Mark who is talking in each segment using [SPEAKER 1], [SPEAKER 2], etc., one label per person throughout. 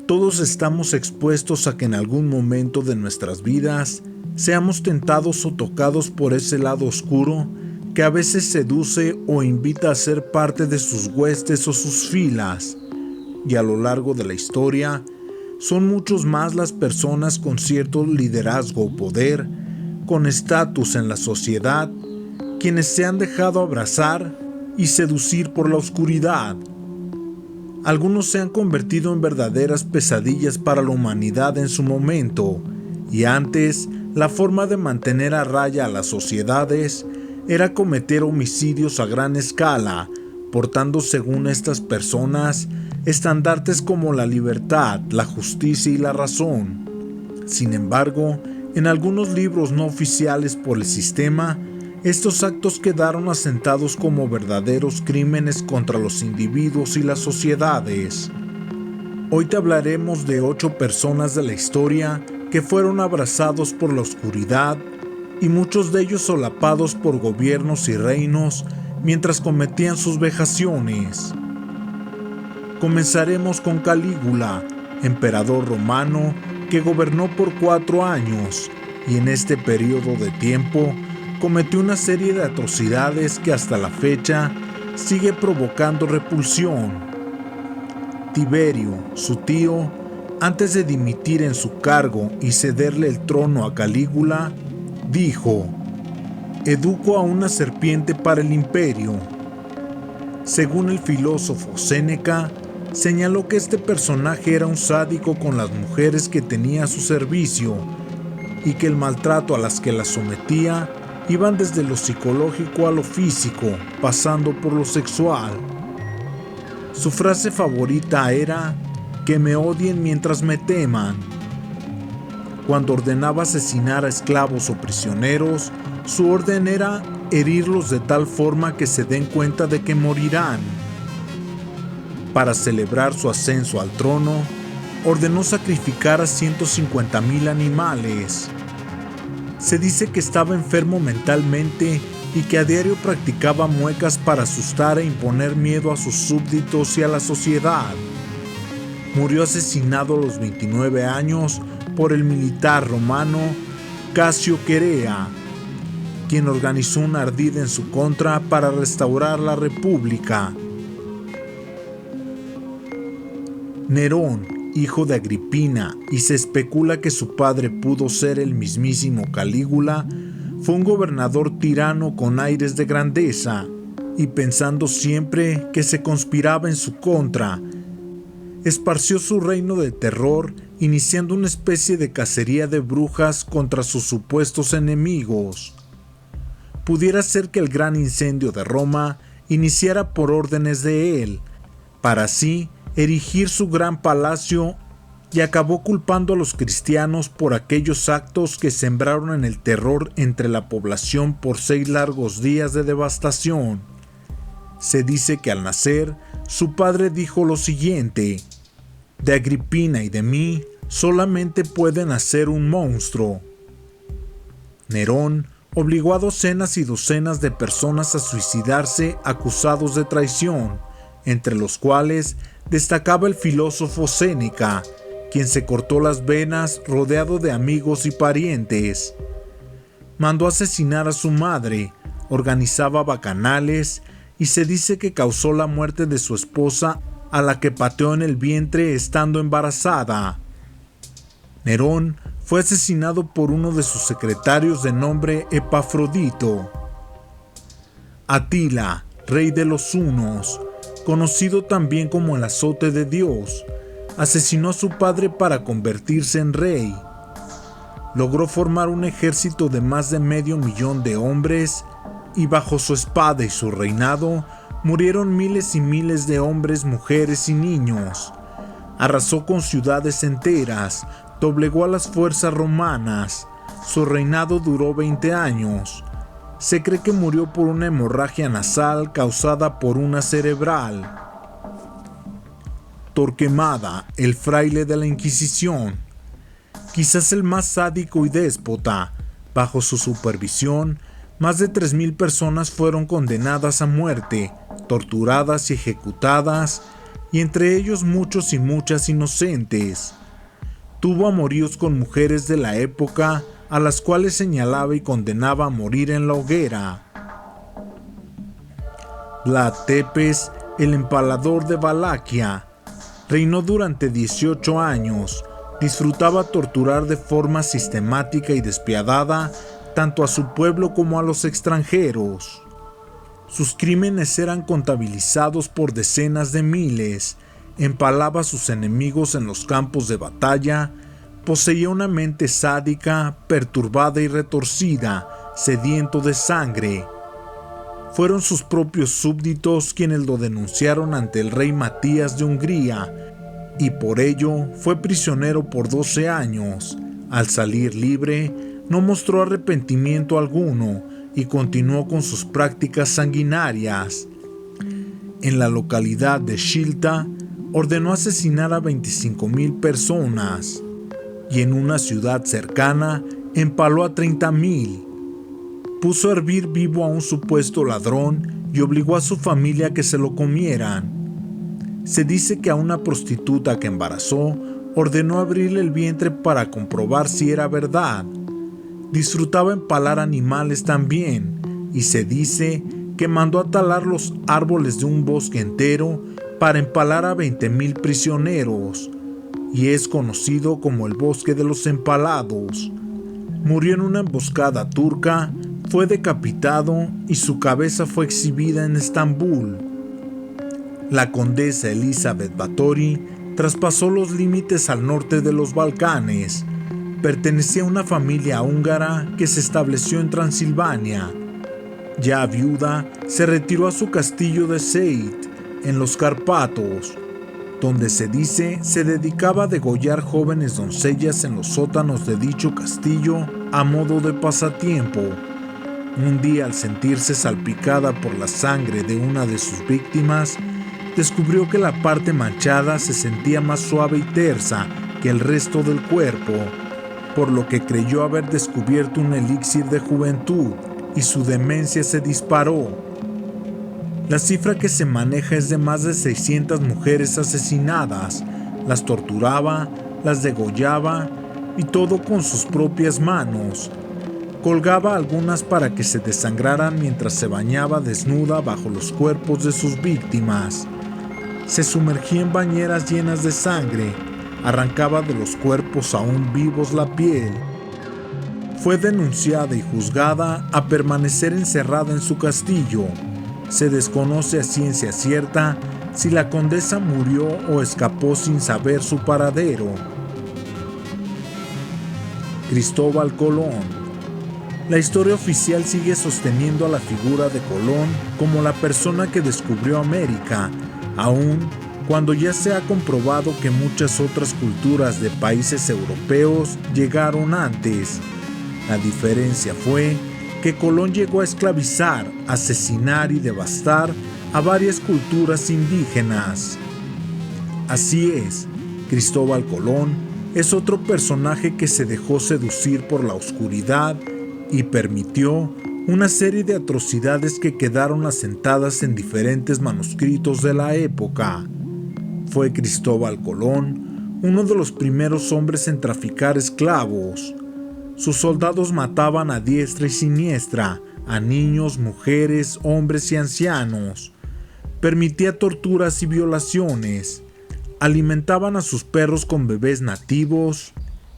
[SPEAKER 1] Todos estamos expuestos a que en algún momento de nuestras vidas seamos tentados o tocados por ese lado oscuro que a veces seduce o invita a ser parte de sus huestes o sus filas. Y a lo largo de la historia, son muchos más las personas con cierto liderazgo o poder, con estatus en la sociedad, quienes se han dejado abrazar y seducir por la oscuridad. Algunos se han convertido en verdaderas pesadillas para la humanidad en su momento, y antes la forma de mantener a raya a las sociedades era cometer homicidios a gran escala, portando según estas personas estandartes como la libertad, la justicia y la razón. Sin embargo, en algunos libros no oficiales por el sistema, estos actos quedaron asentados como verdaderos crímenes contra los individuos y las sociedades. Hoy te hablaremos de 8 personas de la historia que fueron abrazados por la oscuridad y muchos de ellos solapados por gobiernos y reinos mientras cometían sus vejaciones. Comenzaremos con Calígula, emperador romano que gobernó por 4 años y en este periodo de tiempo cometió una serie de atrocidades que hasta la fecha sigue provocando repulsión. Tiberio, su tío, antes de dimitir en su cargo y cederle el trono a Calígula, dijo: «Educo a una serpiente para el imperio». Según el filósofo Séneca, señaló que este personaje era un sádico con las mujeres que tenía a su servicio y que el maltrato a las que las sometía iban desde lo psicológico a lo físico, pasando por lo sexual. Su frase favorita era: «Que me odien mientras me teman». Cuando ordenaba asesinar a esclavos o prisioneros, su orden era herirlos de tal forma que se den cuenta de que morirán. Para celebrar su ascenso al trono, ordenó sacrificar a 150,000 animales. Se dice que estaba enfermo mentalmente y que a diario practicaba muecas para asustar e imponer miedo a sus súbditos y a la sociedad. Murió asesinado a los 29 años por el militar romano Casio Querea, quien organizó un ardid en su contra para restaurar la república. Nerón, hijo de Agripina, y se especula que su padre pudo ser el mismísimo Calígula, fue un gobernador tirano con aires de grandeza, y pensando siempre que se conspiraba en su contra, esparció su reino de terror, iniciando una especie de cacería de brujas contra sus supuestos enemigos. Pudiera ser que el gran incendio de Roma iniciara por órdenes de él, para así erigir su gran palacio, y acabó culpando a los cristianos por aquellos actos que sembraron en el terror entre la población por 6 largos días de devastación. Se dice que al nacer, su padre dijo lo siguiente: «De Agripina y de mí solamente puede nacer un monstruo». Nerón obligó a docenas y docenas de personas a suicidarse acusados de traición, entre los cuales destacaba el filósofo Séneca, quien se cortó las venas rodeado de amigos y parientes. Mandó asesinar a su madre, organizaba bacanales y se dice que causó la muerte de su esposa, a la que pateó en el vientre estando embarazada. Nerón fue asesinado por uno de sus secretarios de nombre Epafrodito. Atila, rey de los hunos, conocido también como el azote de Dios, asesinó a su padre para convertirse en rey. Logró formar un ejército de más de 500,000 de hombres y bajo su espada y su reinado murieron miles y miles de hombres, mujeres y niños. Arrasó con ciudades enteras, doblegó a las fuerzas romanas. Su reinado duró 20 años. Se cree que murió por una hemorragia nasal causada por una cerebral. Torquemada, el fraile de la Inquisición, quizás el más sádico y déspota. Bajo su supervisión, más de 3,000 personas fueron condenadas a muerte, torturadas y ejecutadas, y entre ellos muchos y muchas inocentes. Tuvo amoríos con mujeres de la época a las cuales señalaba y condenaba a morir en la hoguera. Vlad Tepes, el empalador de Valaquia, reinó durante 18 años. Disfrutaba torturar de forma sistemática y despiadada tanto a su pueblo como a los extranjeros. Sus crímenes eran contabilizados por decenas de miles. Empalaba a sus enemigos en los campos de batalla. Poseía una mente sádica, perturbada y retorcida, sediento de sangre. Fueron sus propios súbditos quienes lo denunciaron ante el rey Matías de Hungría, y por ello fue prisionero por 12 años. Al salir libre, no mostró arrepentimiento alguno y continuó con sus prácticas sanguinarias. En la localidad de Shilta, ordenó asesinar a 25,000 personas, y en una ciudad cercana empaló a 30,000. Puso a hervir vivo a un supuesto ladrón y obligó a su familia a que se lo comieran. Se dice que a una prostituta que embarazó ordenó abrirle el vientre para comprobar si era verdad. Disfrutaba empalar animales también, y se dice que mandó a talar los árboles de un bosque entero para empalar a 20,000 prisioneros, y es conocido como el Bosque de los Empalados. Murió en una emboscada turca, fue decapitado y su cabeza fue exhibida en Estambul. La condesa Elizabeth Báthory traspasó los límites al norte de los Balcanes. Pertenecía a una familia húngara que se estableció en Transilvania. Ya viuda, se retiró a su castillo de Szeit, en los Cárpatos, donde se dice se dedicaba a degollar jóvenes doncellas en los sótanos de dicho castillo a modo de pasatiempo. Un día, al sentirse salpicada por la sangre de una de sus víctimas, descubrió que la parte manchada se sentía más suave y tersa que el resto del cuerpo, por lo que creyó haber descubierto un elixir de juventud y su demencia se disparó. La cifra que se maneja es de más de 600 mujeres asesinadas. Las torturaba, las degollaba y todo con sus propias manos. Colgaba algunas para que se desangraran mientras se bañaba desnuda bajo los cuerpos de sus víctimas. Se sumergía en bañeras llenas de sangre, arrancaba de los cuerpos aún vivos la piel. Fue denunciada y juzgada a permanecer encerrada en su castillo. Se desconoce a ciencia cierta si la condesa murió o escapó sin saber su paradero. Cristóbal Colón. La historia oficial sigue sosteniendo a la figura de Colón como la persona que descubrió América, aun cuando ya se ha comprobado que muchas otras culturas de países europeos llegaron antes. La diferencia fue que Colón llegó a esclavizar, asesinar y devastar a varias culturas indígenas. Así es, Cristóbal Colón es otro personaje que se dejó seducir por la oscuridad y permitió una serie de atrocidades que quedaron asentadas en diferentes manuscritos de la época. Fue Cristóbal Colón uno de los primeros hombres en traficar esclavos. Sus soldados mataban a diestra y siniestra a niños, mujeres, hombres y ancianos. Permitía torturas y violaciones. Alimentaban a sus perros con bebés nativos.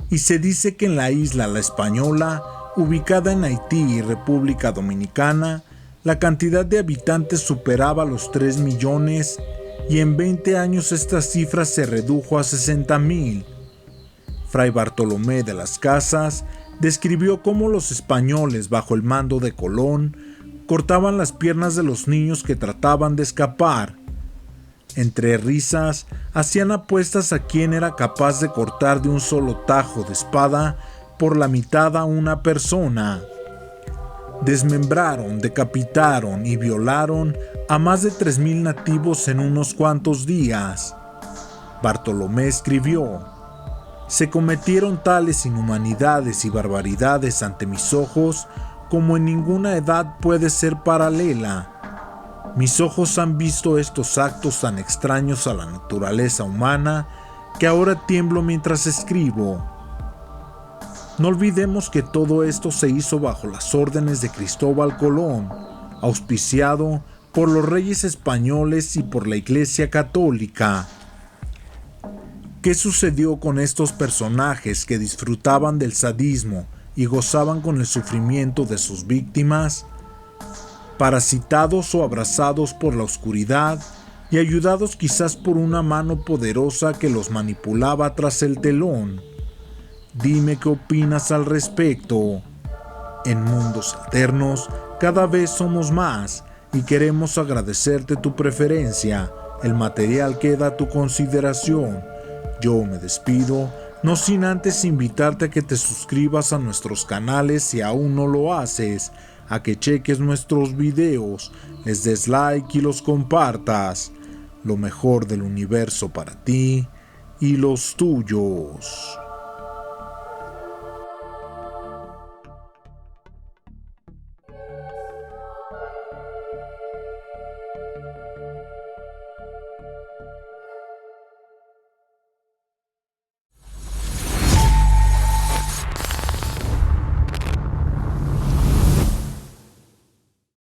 [SPEAKER 1] Y se dice que en la isla La Española, ubicada en Haití y República Dominicana, la cantidad de habitantes superaba los 3 millones y en 20 años esta cifra se redujo a 60,000. Fray Bartolomé de las Casas describió cómo los españoles, bajo el mando de Colón, cortaban las piernas de los niños que trataban de escapar. Entre risas, hacían apuestas a quién era capaz de cortar de un solo tajo de espada por la mitad a una persona. Desmembraron, decapitaron y violaron a más de 3,000 nativos en unos cuantos días. Bartolomé escribió: se cometieron tales inhumanidades y barbaridades ante mis ojos como en ninguna edad puede ser paralela. Mis ojos han visto estos actos tan extraños a la naturaleza humana que ahora tiemblo mientras escribo. No olvidemos que todo esto se hizo bajo las órdenes de Cristóbal Colón, auspiciado por los reyes españoles y por la Iglesia Católica. ¿Qué sucedió con estos personajes que disfrutaban del sadismo y gozaban con el sufrimiento de sus víctimas? Parasitados o abrazados por la oscuridad y ayudados quizás por una mano poderosa que los manipulaba tras el telón. Dime qué opinas al respecto. En Mundos Alternos cada vez somos más y queremos agradecerte tu preferencia. El material queda a tu consideración. Yo me despido, no sin antes invitarte a que te suscribas a nuestros canales si aún no lo haces, a que cheques nuestros videos, les des like y los compartas. Lo mejor del universo para ti y los tuyos.